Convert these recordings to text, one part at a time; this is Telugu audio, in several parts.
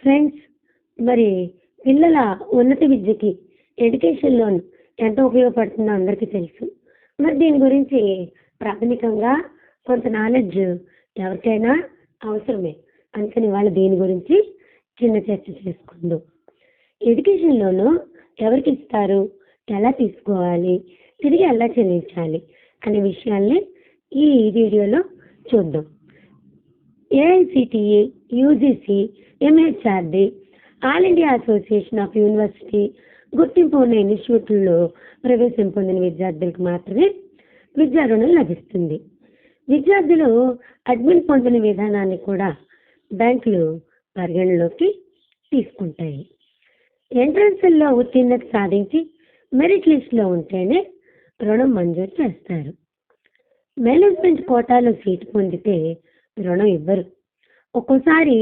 ఫ్రెండ్స్, మరి పిల్లల ఉన్నత విద్యకి ఎడ్యుకేషన్ లోన్ ఎంత ఉపయోగపడుతుందో అందరికీ తెలుసు. మరి దీని గురించి ప్రాథమికంగా కొంత నాలెడ్జ్ ఎవరికైనా అవసరమే. అందుకని వాళ్ళు దీని గురించి చిన్న చర్చ చేసుకుందాం. ఎడ్యుకేషన్ లోను ఎవరికి ఇస్తారు, ఎలా తీసుకోవాలి, తిరిగి ఎలా చెల్లించాలి అనే విషయాల్ని ఈ వీడియోలో చూద్దాం. AICTE, UGC, MHRD, all India association of university గుర్తింపు ఉన్న ఇన్స్టిట్యూట్లలో ప్రవేశం పొందిన విద్యార్థులకు మాత్రమే విద్యా రుణం లభిస్తుంది. విద్యార్థులు అడ్మిట్ పొందిన విధానాన్ని కూడా బ్యాంకులు పరిగణలోకి తీసుకుంటాయి. ఎంట్రన్స్లో ఉత్తీర్ణత సాధించి మెరిట్ లిస్టులో ఉంటేనే రుణం మంజూరు చేస్తారు. మేనేజ్మెంట్ కోటాలో సీటు పొందితే రుణం ఇవ్వరు. ఒక్కోసారి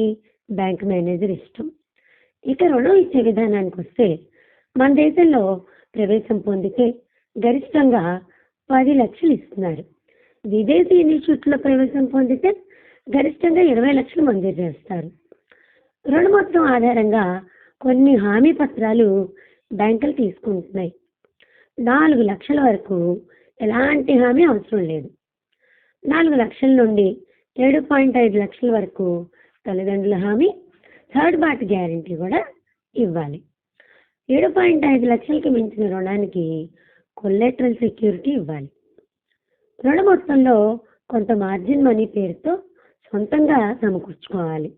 బ్యాంక్ మేనేజర్ ఇష్టం. ఇక రుణం ఇచ్చే విధానానికి వస్తే, మన దేశంలో ప్రవేశం పొందితే గరిష్టంగా 10 లక్షలు ఇస్తున్నారు. విదేశీ ఇన్స్టిట్యూట్లో ప్రవేశం పొందితే గరిష్టంగా 20 లక్షలు మంజూరు చేస్తారు. రుణ మొత్తం ఆధారంగా కొన్ని హామీ పత్రాలు బ్యాంకులు తీసుకుంటున్నాయి. 4 లక్షల వరకు ఎలాంటి హామీ అవసరం లేదు. 4 లక్షల నుండి 7.5 లక్షల వరకు తల్లిదండ్రుల హామీ, థర్డ్ పార్టీ గ్యారంటీ కూడా ఇవ్వాలి. 7.5 లక్షలకు మించిన రుణానికి కొల్లెటరల్ సెక్యూరిటీ ఇవ్వాలి. రుణ మొత్తంలో కొంత మార్జిన్ మనీ పేరుతో సొంతంగా సమకూర్చుకోవాలి.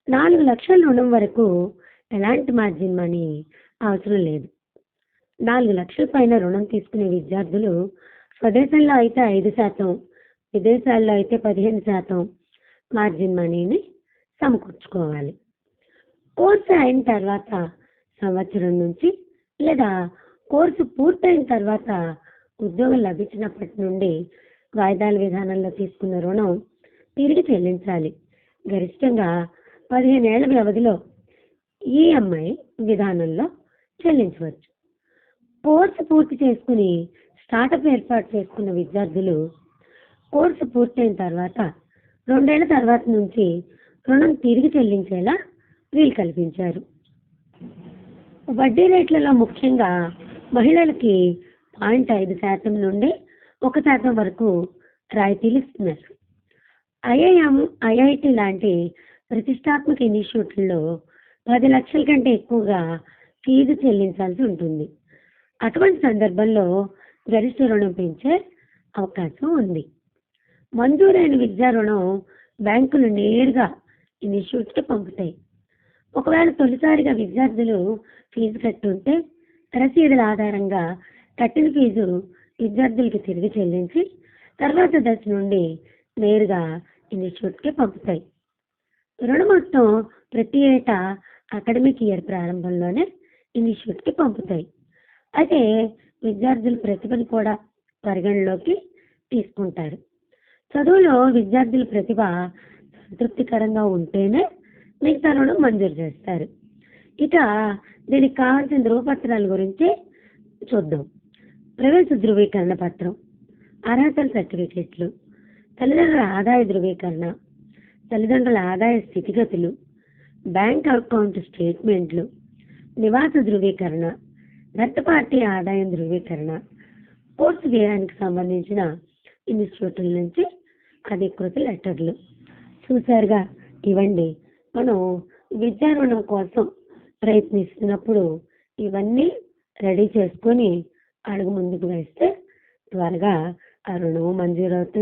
4 లక్షల రుణం వరకు ఎలాంటి మార్జిన్ మనీ అవసరం లేదు. 4 లక్షల పైన రుణం తీసుకునే విద్యార్థులు స్వదేశంలో అయితే 5%, విదేశాల్లో అయితే 15% మార్జిన్ మనీని సమకూర్చుకోవాలి. కోర్సు అయిన తర్వాత సంవత్సరం నుంచి లేదా కోర్సు పూర్తయిన తర్వాత ఉద్యోగం లభించినప్పటి నుండి వాయిదాల విధానంలో తీసుకున్న రుణం తిరిగి చెల్లించాలి. గరిష్టంగా 15 ఏళ్ల వ్యవధిలో ఈఎంఐ విధానంలో చెల్లించవచ్చు. కోర్సు పూర్తి చేసుకుని స్టార్టప్ ఏర్పాటు చేసుకున్న విద్యార్థులు కోర్సు పూర్తయిన తర్వాత 2 ఏళ్ల తర్వాత నుంచి రుణం తిరిగి చెల్లించేలా వీలు కల్పించారు. వడ్డీ రేట్లలో ముఖ్యంగా మహిళలకి 0.5% నుండి 1% వరకు రాయితీలు ఇస్తున్నారు. ఐఐఎం, ఐఐటి లాంటి ప్రతిష్టాత్మక ఇన్స్టిట్యూట్లలో 10 లక్షల కంటే ఎక్కువగా ఫీజు చెల్లించాల్సి ఉంటుంది. అటువంటి సందర్భంలో గరిష్ట రుణం పెంచే అవకాశం ఉంది. మంజూరైన విద్యా రుణం బ్యాంకులు నేరుగా ఇన్స్టిట్యూట్కి పంపుతాయి. ఒకవేళ తొలిసారిగా విద్యార్థులు ఫీజు కట్టుంటే రసీదుల ఆధారంగా కట్టిన ఫీజు విద్యార్థులకి తిరిగి చెల్లించి తర్వాత దశ నుండి నేరుగా ఇన్స్టిట్యూట్కి పంపుతాయి. రుణ మొత్తం ప్రతి ఏటా అకాడమిక్ ఇయర్ ప్రారంభంలోనే ఇన్స్టిట్యూట్కి పంపుతాయి. అయితే విద్యార్థుల ప్రతిభను కూడా పరిగణలోకి తీసుకుంటారు. చదువులో విద్యార్థుల ప్రతిభ సంతృప్తికరంగా ఉంటేనే మిగతా రుణం మంజూరు చేస్తారు. ఇక దీనికి కావాల్సిన ధృవపత్రాల గురించి చూద్దాం. ప్రవేశ ధృవీకరణ పత్రం, అర్హతల సర్టిఫికెట్లు, తల్లిదండ్రుల ఆదాయ ధృవీకరణ, తల్లిదండ్రుల ఆదాయ స్థితిగతులు, బ్యాంక్ అకౌంట్ స్టేట్మెంట్లు, నివాస ధృవీకరణ, థర్డ్ పార్టీ ఆదాయం ధృవీకరణ, కోర్సు వ్యయానికి సంబంధించిన ఇన్స్టిట్యూట్ల నుంచి అధికృత లెటర్లు. చూసారుగా, ఇవ్వండి మనం విద్యా రుణం కోసం ప్రయత్నిస్తున్నప్పుడు ఇవన్నీ రెడీ చేసుకొని అడుగు ముందుకు వేస్తే త్వరగా ఆ రుణం మంజూరు అవుతుంది.